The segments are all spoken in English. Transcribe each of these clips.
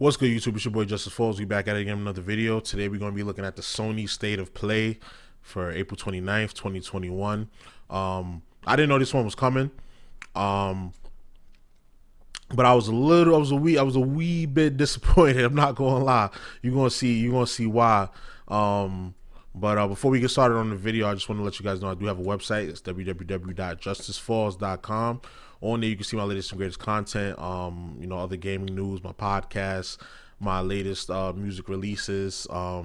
What's good, YouTube? It's your boy JusticeXFalls. We back at it again with another video. Today we're going to be looking at the Sony State of Play for April 29th, 2021. I didn't know this one was coming. But I was a wee bit disappointed. I'm not gonna lie. You're gonna see why. But before we get started on the video, I just want to let you guys know I do have a website. It's www.justicefalls.com. On there you can see my latest and greatest content, you know, other gaming news, my podcasts, my latest music releases. I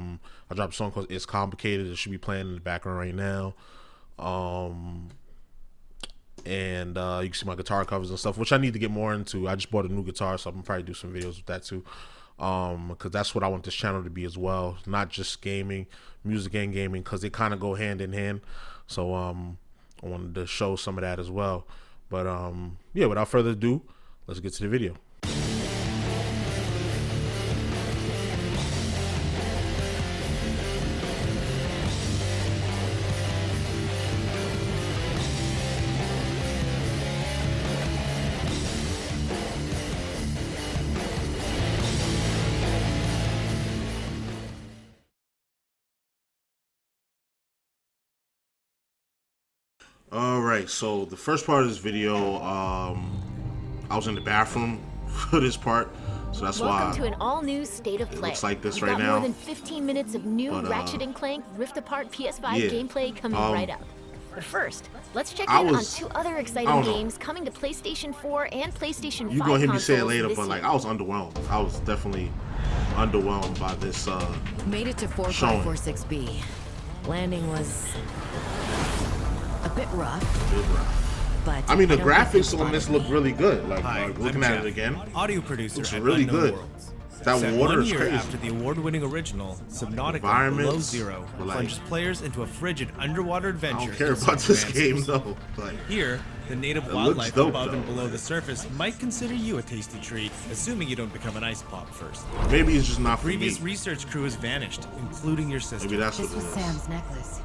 dropped a song called It's Complicated. It should be playing in the background right now. And you can see my guitar covers and stuff, which I need to get more into. I just bought a new guitar, so I'm gonna probably do some videos with that too, because that's what I want this channel to be as well, not just gaming, music and gaming, because they kind of go hand in hand. So I wanted to show some of that as well. But yeah, without further ado, let's get to the video. Alright, so the first part of this video, I was in the bathroom for this part, so that's why Welcome to an all-new State of Play. Looks like this We've right got now. More than 15 minutes of new Ratchet & Clank Rift Apart PS5 gameplay coming right up. But first, let's check in on two other exciting games coming to PlayStation 4 and PlayStation 5 You're gonna hear me say it later, this but like year. I was underwhelmed. I was definitely underwhelmed by this Made it to 4546B. Landing was a bit rough. But I mean, the graphics on this look really good. Like, looking at it again, audio producer looks at really Unknown good. Worlds. That Set water 1 is year crazy. after the award-winning original, Subnautica Below Environments, Zero but, like, plunges players into a frigid underwater adventure. I don't care in about search this of game answers. though. Like, Here, the native looks wildlife dope, above and though. below the surface might consider you a tasty treat, assuming you don't become an ice pop first. maybe it's just not for me. Previous research crew has vanished, including your sister. Maybe that's what this it was is. Sam's necklace.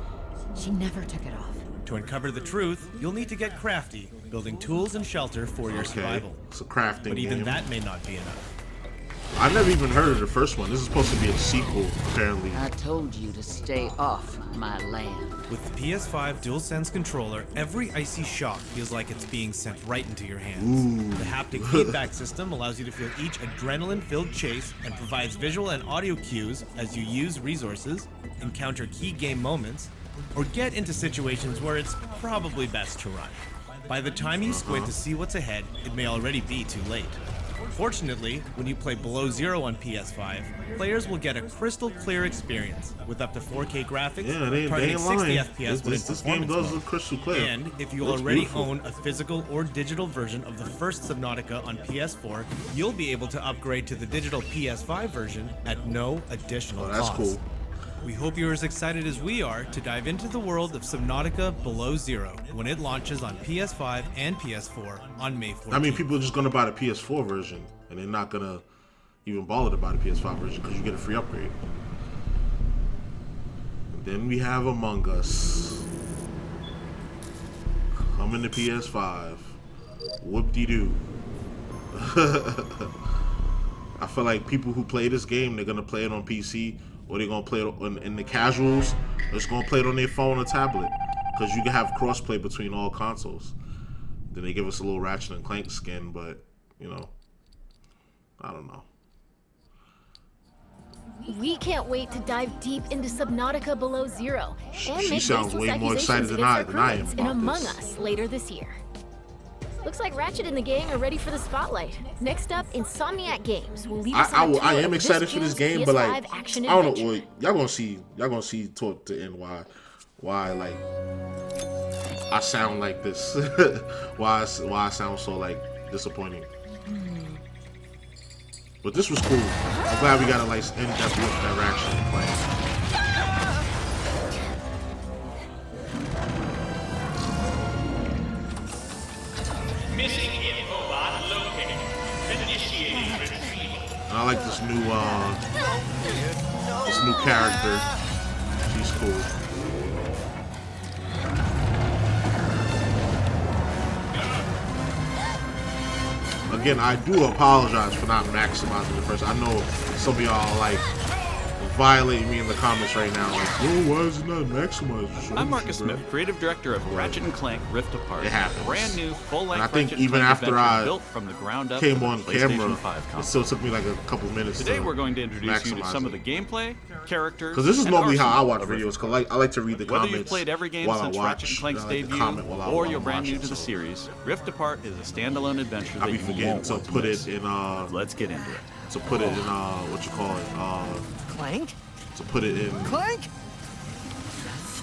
She never took it off. To uncover the truth, you'll need to get crafty, building tools and shelter for your Okay, survival. it's a crafting But even game. that may not be enough. I never even heard of the first one. This is supposed to be a sequel, apparently. I told you to stay off my land. With the PS5 DualSense controller, every icy shock feels like it's being sent right into your hands. The haptic feedback system allows you to feel each adrenaline-filled chase and provides visual and audio cues as you use resources, encounter key game moments, or get into situations where it's probably best to run. By the time you squint to see what's ahead, it may already be too late. Fortunately, when you play Below Zero on PS5, players will get a crystal clear experience with up to 4K graphics, Yeah, they targeting ain't 60 lying. FPS when in This game performance does mode. look crystal clear. And if you Looks already beautiful. own a physical or digital version of the first Subnautica on PS4, you'll be able to upgrade to the digital PS5 version at no additional Oh, that's cost. cool. We hope you're as excited as we are to dive into the world of Subnautica Below Zero when it launches on PS5 and PS4 on May 14th. I mean, people are just gonna buy the PS4 version, and they're not gonna even bother to buy the PS5 version because you get a free upgrade. And then we have Among Us coming to PS5. Whoop-de-doo. I feel like people who play this game, they're gonna play it on PC, or they're gonna play it in the casuals, or just gonna play it on their phone or tablet, because you can have crossplay between all consoles. Then they give us a little Ratchet and Clank skin, but you know, I don't know. We can't wait to dive deep into Subnautica Below Zero and She make sounds baseless way more excited accusations than I against our am crewmates in about Among this. Us later this year. Looks like Ratchet and the gang are ready for the spotlight. Next up, Insomniac Games will lead us on a tour I am of excited for this June's game, but like PS5 action I don't know. adventure. Well, y'all gonna see toward the end why like I sound like this, why I sound so like disappointing. But this was cool. I'm glad we got a like in-depth look at Ratchet and Clank. Missing infobot located. Initiating retrieval. And I like this new character. She's cool. Again, I do apologize for not maximizing the first. I know some of y'all like violating me in the comments right now. Like, oh, why is it not maximized? I'm Marcus Smith, creative director of Ratchet & Clank Rift Apart. It happens. Brand new full-length and I think Ratchet even Clank after I built from the ground up came on camera, 5 it still took me like a couple minutes. Today we're going to introduce you to some of the gameplay, characters, because this is normally how I watch videos. Because I like to read the Whether comments. you've played every game while since I watch, Ratchet & Clank's debut, or you're brand new to the series, Rift Apart is a standalone adventure that you won't want to miss. Let's get into it. To put it in what you call it, Clank? To put it in Clank?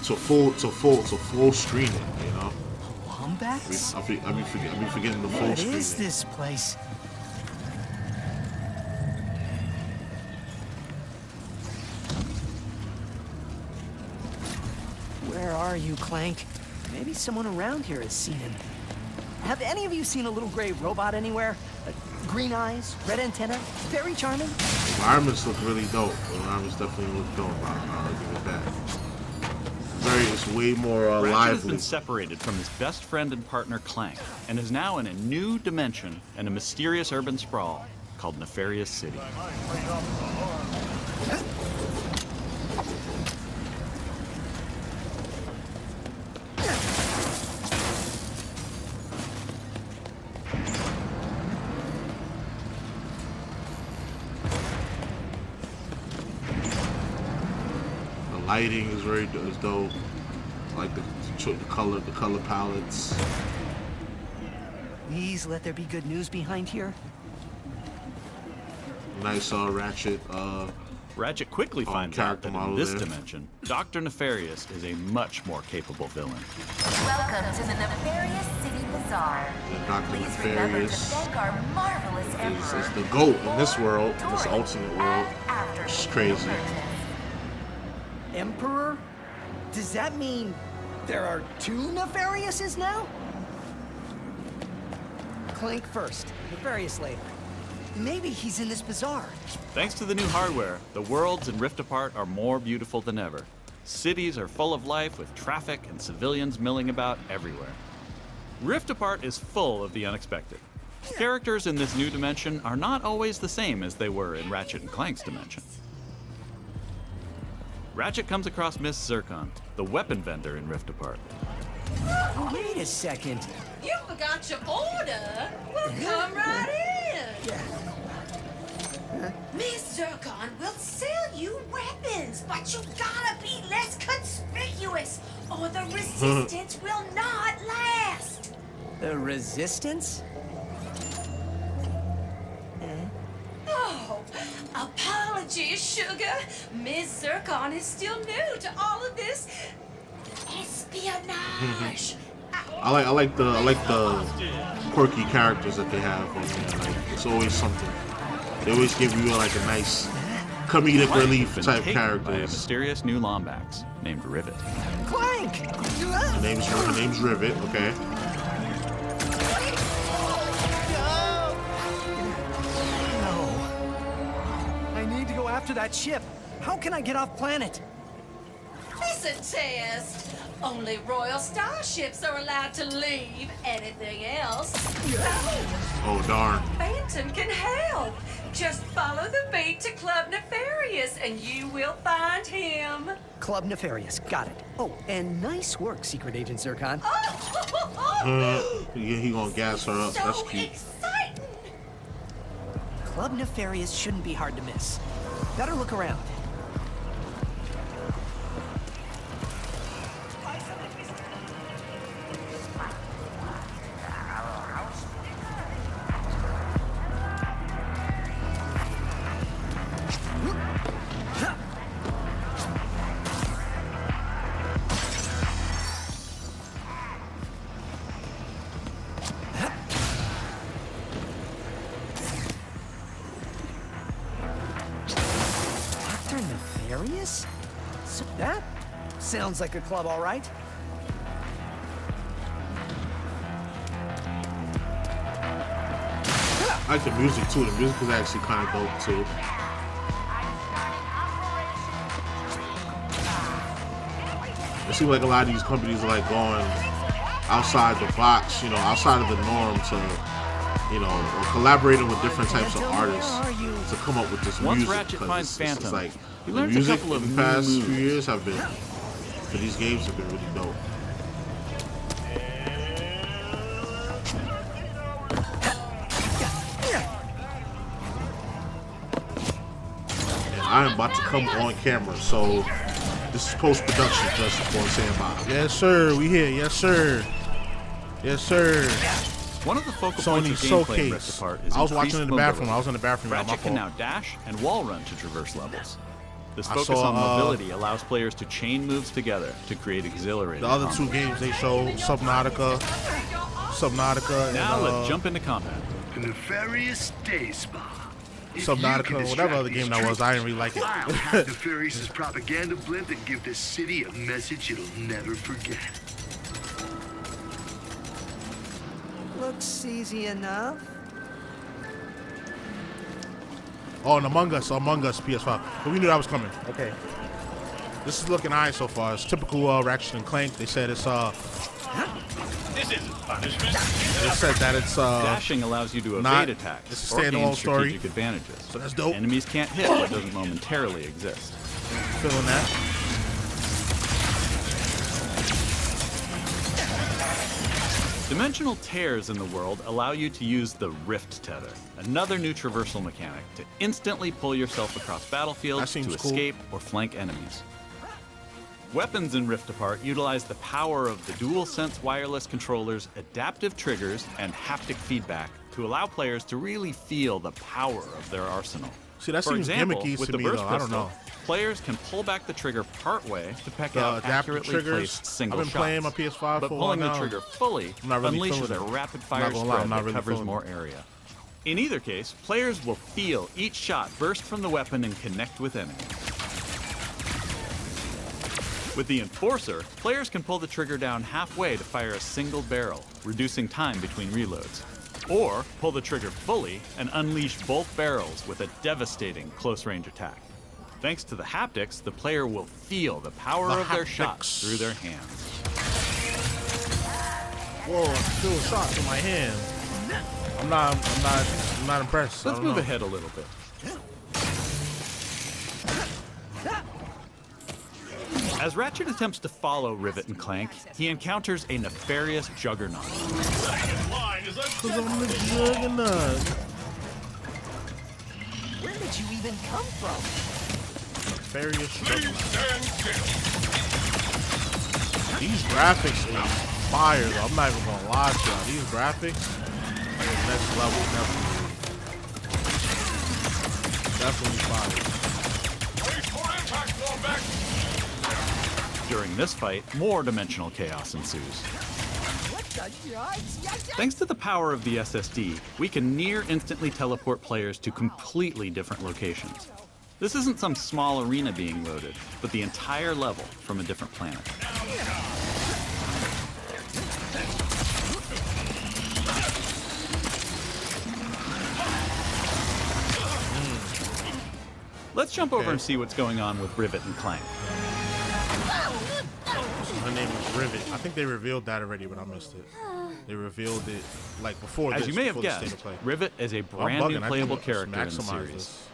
to full screening, you know. Wombats? I be forgetting the full screen. What is this place? Where are you, Clank? Maybe someone around here has seen him. Have any of you seen a little gray robot anywhere? Green eyes, red antenna, very charming. The environments look really dope. The environments definitely look dope. I'll give it that. It's way more Ratchet lively. has been separated from his best friend and partner Clank, and is now in a new dimension and a mysterious urban sprawl called Nefarious City. Lighting is dope. I like the color palettes. Please let there be good news behind here. Nice Ratchet. Ratchet quickly finds out that in this there. dimension, Dr. Nefarious is a much more capable villain. Welcome to the Nefarious City Bazaar. Dr. Please remember to Nefarious thank our marvelous emperor is the GOAT in this world, in this alternate world. It's crazy. Emperor? Does that mean there are 2 Nefariouses now? Clank first, Nefarious later. Maybe he's in this bazaar. Thanks to the new hardware, the worlds in Rift Apart are more beautiful than ever. Cities are full of life with traffic and civilians milling about everywhere. Rift Apart is full of the unexpected. Characters in this new dimension are not always the same as they were in Ratchet & Clank's dimension. Ratchet comes across Miss Zircon, the weapon vendor in Rift Apart. Wait a second. You forgot your order? Well, come right in. Miss Zircon will sell you weapons, but you gotta be less conspicuous, or the resistance will not last. The resistance? Oh, apologies, sugar. Miss Zircon is still new to all of this espionage. I like the quirky characters that they have on there. Like, it's always something. They always give you like a nice comedic relief type By a characters. mysterious new Lombax named Rivet. Clank! Her name's Rivet. Okay. After that ship. How can I get off planet? Listen, Tess. Only royal starships are allowed to leave. Anything else? Oh, darn. Phantom can help. Just follow the beat to Club Nefarious and you will find him. Club Nefarious, got it. Oh, and nice work, Secret Agent Zircon. Yeah, he gonna gas her up. That's cute. Exciting. Club Nefarious shouldn't be hard to miss. Better look around. So that sounds like a club, all right. I like the music too. The music is actually kind of dope too. It seems like a lot of these companies are like going outside the box, you know, outside of the norm to you know, or collaborating with different types of artists to come up with this Once music. Ratchet finds Phantom, it's like he the learns music a couple of in the past new few years have been, for these games, have been really dope. And I'm about to come on camera, so this is post-production, just for saying bye. Yes, sir. We here. Yes, sir. Yes, sir. One of the focal Sony points of gameplay in Rift showcase. Apart is I was watching in the bathroom. mobility. I was in the bathroom. Ratchet can now dash and wall run to traverse levels. This I focus saw, on mobility allows players to chain moves together to create exhilarating The other combat. two games they showed, Subnautica, Now and let's jump into combat. A nefarious day spa. Subnautica, whatever other game that was, I didn't really like it. I'll hack Nefarious' propaganda blimp and give this city a message it'll never forget. Looks easy enough. Oh, and Among Us PS5. But we knew that was coming. Okay. This is looking alright so far. It's typical Ratchet and Clank. They said it's This is punishment. They said that it's Dashing allows you to evade attacks it's a or gain standalone story. strategic advantages. So that's dope. Enemies can't hit what doesn't momentarily exist. Feeling that. Dimensional tears in the world allow you to use the Rift Tether, another new traversal mechanic to instantly pull yourself across battlefields to cool. escape or flank enemies. Weapons in Rift Apart utilize the power of the DualSense wireless controller's adaptive triggers and haptic feedback to allow players to really feel the power of their arsenal. See, that For seems example, gimmicky with to the me, burst though. I don't pistol, know. players can pull back the trigger partway to peck The out adaptive accurately triggers. placed single I've been shots. playing my PS5 but for a pulling while the now. trigger fully I'm not really unleashes feeling a it. rapid-fire I'm not gonna lie, I'm spread not that really covers feeling more area. In either case, players will feel each shot burst from the weapon and connect with enemies. With the Enforcer, players can pull the trigger down halfway to fire a single barrel, reducing time between reloads. Or pull the trigger fully and unleash both barrels with a devastating close-range attack. Thanks to the haptics, the player will feel the power of their shots through their hands. Whoa, I feel shots in my hand. I'm not impressed. Let's move ahead a little bit. As Ratchet attempts to follow Rivet and Clank, he encounters a nefarious juggernaut. Because I'm the juggernaut. Where did you even come from? Nefarious juggernaut. These graphics are fire, though. I'm not even gonna lie to y'all. These graphics are next level, definitely fire. During this fight, more dimensional chaos ensues. Thanks to the power of the SSD, we can near instantly teleport players to completely different locations. This isn't some small arena being loaded, but the entire level from a different planet. Let's jump over and see what's going on with Rivet and Clank. Her name is Rivet. I think they revealed that already, but I missed it. They revealed it like before As this. you may have before the state guessed, of play. Rivet is a Well, I'm brand new bugging. I playable think character in the maximize series. this.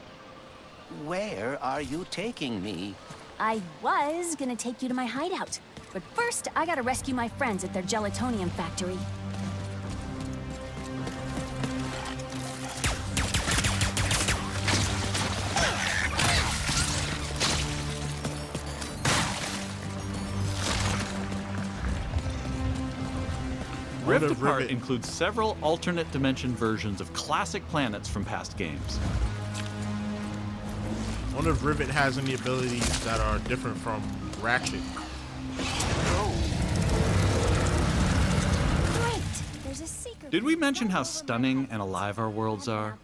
Where are you taking me? I was gonna take you to my hideout, but first I gotta rescue my friends at their gelatonium factory. Rift Apart includes several alternate dimension versions of classic planets from past games. I wonder if Rivet has any abilities that are different from Ratchet. There's a secret. Did we mention how stunning and alive our worlds are?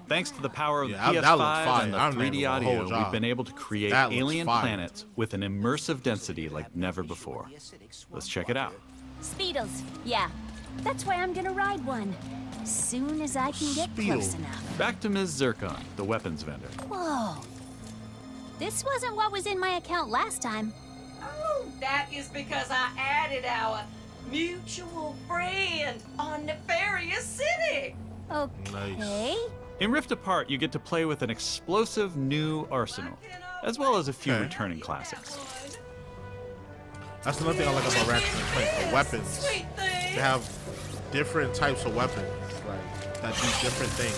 Thanks to the power of Yeah, the that looks PS5 fire. and the I'm not 3D even gonna audio, hold y'all. we've been able to create That looks alien fire. planets with an immersive density like never before. Let's check it out. Speedles, yeah. That's why I'm gonna ride one. As soon as I can get close enough. Back to Ms. Zircon, the weapons vendor. Whoa. This wasn't what was in my account last time. Oh, that is because I added our mutual friend on Nefarious City. Okay. Nice. In Rift Apart, you get to play with an explosive new arsenal, as well as a few returning classics. That's another thing I like about Ratchet and Clank, the weapons. They have different types of weapons, like, that do different things.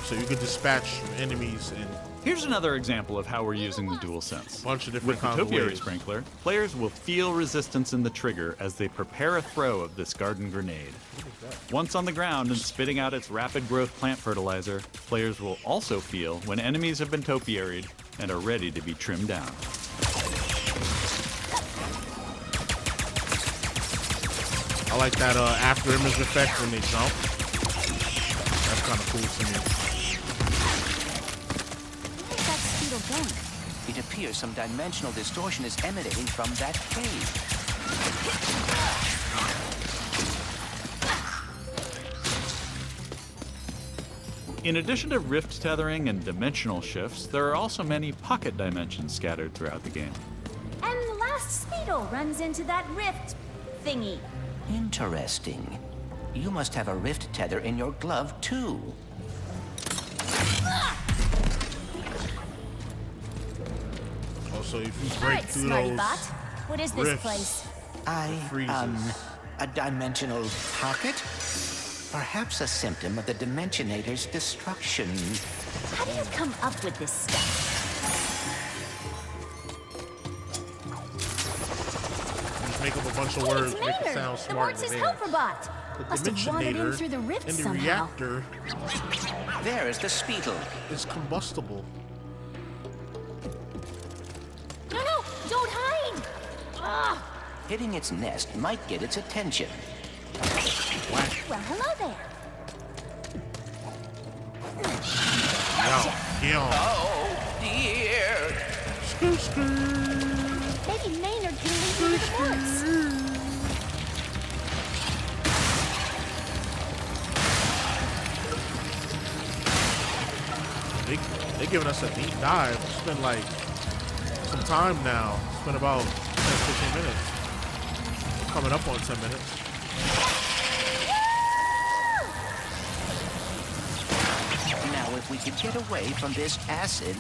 So you can dispatch enemies and... Here's another example of how we're using the DualSense. Bunch of different kinds With of the Topiary ways. Sprinkler, players will feel resistance in the trigger as they prepare a throw of this garden grenade. Once on the ground and spitting out its rapid growth plant fertilizer, players will also feel when enemies have been topiaried and are ready to be trimmed down. I like that after image effect when they jump. That's kind of cool to me. Where's that speedle going? It appears some dimensional distortion is emanating from that cave. In addition to rift tethering and dimensional shifts, there are also many pocket dimensions scattered throughout the game. And the last speedle runs into that rift thingy. Interesting. You must have a rift tether in your glove, too. Also, if you All break right, through Smarty those Bot. What is this rifts, place? A dimensional pocket? Perhaps a symptom of the Dimensionator's destruction. How do you come up with this stuff? just make up a bunch of Hey, words, it's make it Maynard, sound the smart. Mortis' helper bot. Must have wandered in through the rift and the somehow. reactor There is the Speedle. is combustible. No, don't hide! Ah! Hitting its nest might get its attention. Well, hello there. Oh, dear. Maybe Maynard can lead me to the forts. They're giving us a deep dive. It's been like some time now. It's been about 10, 15 minutes. We're coming up on 10 minutes. Now, if we could get away from this acid...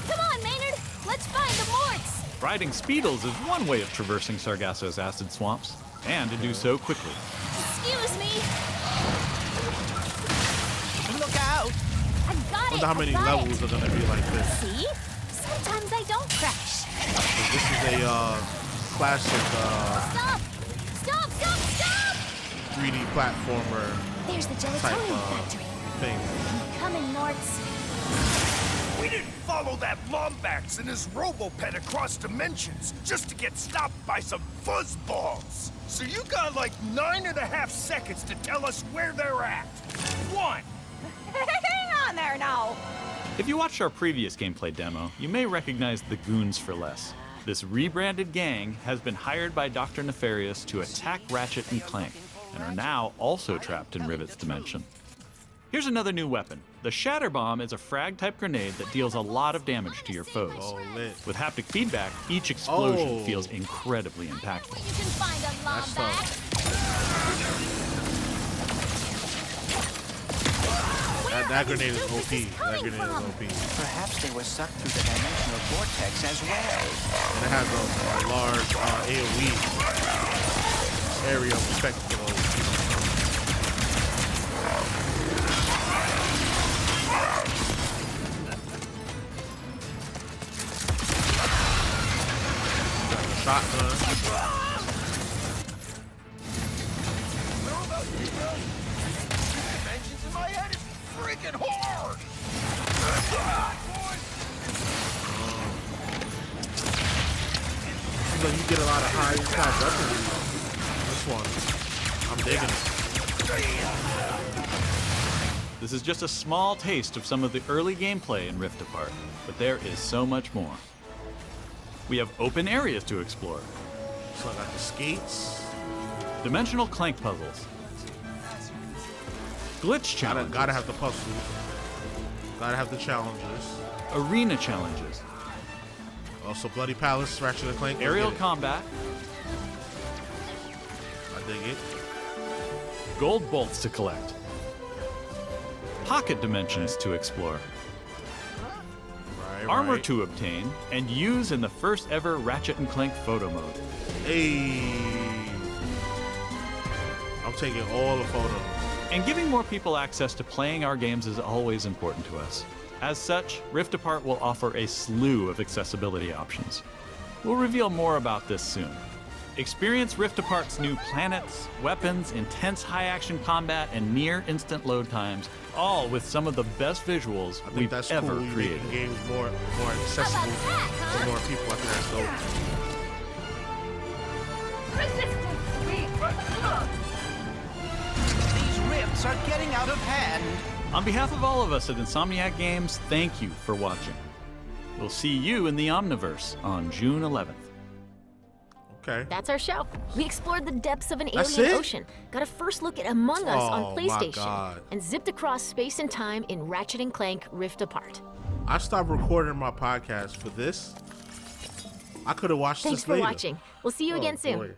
Come on, Maynard. Let's find the morts. Riding Speedles is one way of traversing Sargasso's acid swamps, and to do so quickly. Excuse me. Look out! I got Wonder how many levels are gonna be like this. See? Sometimes I don't crash. This is a classic Stop! 3D platformer There's the type gelatonium factory. thing. I'm coming, Morts. We didn't follow that Lombax and his Robopet across dimensions just to get stopped by some fuzzballs. So you got like 9.5 seconds to tell us where they're at. 1. Hang on there now. If you watched our previous gameplay demo, you may recognize the Goons for Less. This rebranded gang has been hired by Dr. Nefarious to attack Ratchet and Clank, and are now also trapped in Rivet's dimension. Here's another new weapon. The Shatter Bomb is a frag-type grenade that deals a lot of damage to your foes. Oh, lit. With haptic feedback, each explosion feels incredibly impactful. You can find a Lombax. That grenade is OP. That grenade is OP. Perhaps they were sucked through the dimensional vortex as well. And it has a large AoE area of effect for those. Shotgun. Dimensions in my head is freaking hard. Seems like you get a lot of high impact weaponry. This one, I'm digging it. This is just a small taste of some of the early gameplay in Rift Apart, but there is so much more. We have open areas to explore. So I got the skates. Dimensional Clank puzzles. Glitch challenges. Gotta have the puzzles. Gotta have the challenges. Arena challenges. Also Bloody Palace, Ratchet and Clank. Aerial combat. I dig it. Gold bolts to collect. pocket dimensions to explore, armor to obtain, and use in the first ever Ratchet & Clank photo mode. Hey, I'm taking all the photos. And giving more people access to playing our games is always important to us. As such, Rift Apart will offer a slew of accessibility options. We'll reveal more about this soon. Experience Rift Apart's new planets, weapons, intense high-action combat, and near-instant load times, all with some of the best visuals we've ever created. Games more accessible for more people. I think that's dope. These rifts are getting out of hand. On behalf of all of us at Insomniac Games, thank you for watching. We'll see you in the Omniverse on June 11th. Okay. That's our show. We explored the depths of an alien ocean, got a first look at Among Us on PlayStation, and zipped across space and time in Ratchet & Clank Rift Apart. I stopped recording my podcast for this. I could have watched Thanks this later. for watching. We'll see you again soon. Boy.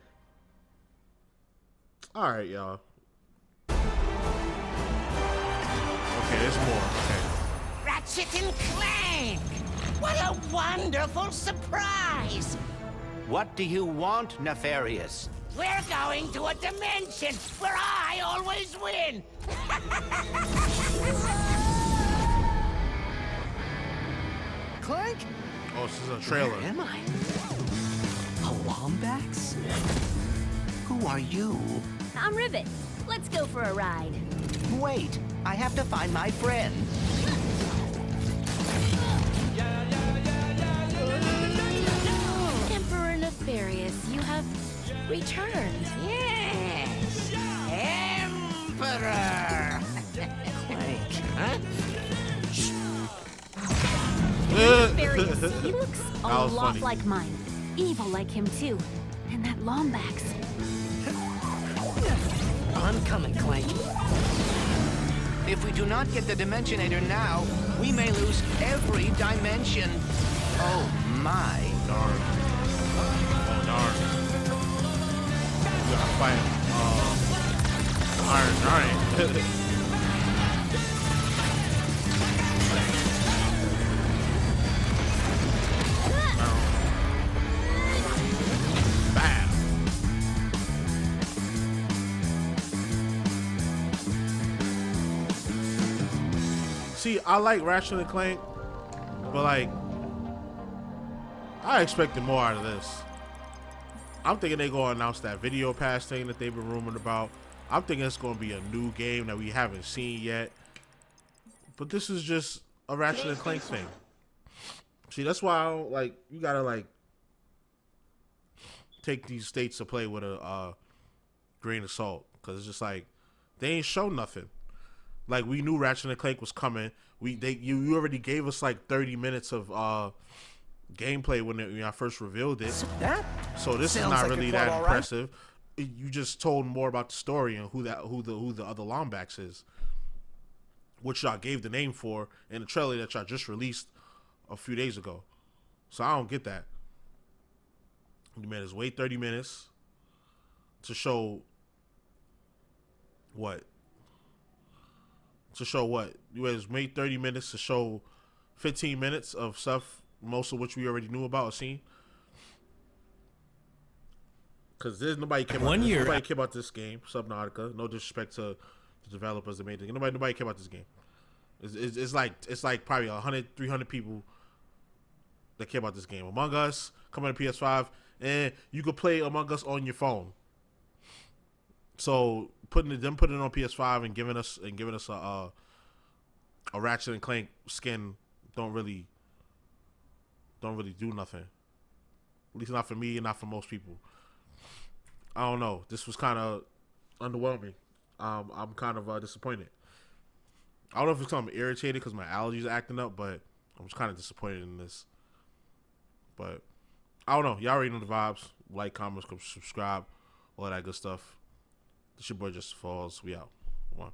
All right, y'all. Okay, there's more. Okay. Ratchet & Clank! What a wonderful surprise! What do you want, Nefarious? We're going to a dimension where I always win! Clank? Oh, this is a trailer. Where am I? A Lombax? Who are you? I'm Rivet. Let's go for a ride. Wait, I have to find my friend. Emperor Nefarious, you have returned. Yes! Emperor! Clank, huh? Nefarious, he looks a lot funny. like mine. Evil like him too. And that Lombax. I'm coming, Clank. If we do not get the Dimensionator now, we may lose every dimension. Oh my. Darn. Oh, darn. We gotta fight Iron Giant. Bam. See, I like Ratchet & Clank, but like, I expected more out of this. I'm thinking they're going to announce that video pass thing that they've been rumored about. I'm thinking it's going to be a new game that we haven't seen yet. But this is just a Ratchet & Clank thing. See, that's why I don't, like, you got to like take these states to play with a grain of salt, because it's just like they ain't show nothing. Like, we knew Ratchet & Clank was coming. You already gave us like 30 minutes of gameplay when I first revealed it. So this is not really that impressive. You just told more about the story and who the other Lombax is, which y'all gave the name for in the trailer that y'all just released a few days ago. So I don't get that. You made us wait 30 minutes to show what? To show what? You made us wait 30 minutes to show 15 minutes of stuff, most of which we already knew about or seen. Because there's nobody care about this game, Subnautica. No disrespect to the developers that made it. Nobody care about this game. It's like probably 100, 300 people that care about this game. Among Us, coming to PS5, and you could play Among Us on your phone. So putting it on PS5 and giving us a Ratchet and Clank skin don't really do nothing. At least not for me and not for most people. I don't know. This was kind of underwhelming. I'm kind of disappointed. I don't know if it's because I'm irritated because my allergies are acting up, but I'm just kind of disappointed in this. But I don't know. Y'all already know the vibes. Like, comment, subscribe, all that good stuff. It's your boy JusticeXFalls. We out. One.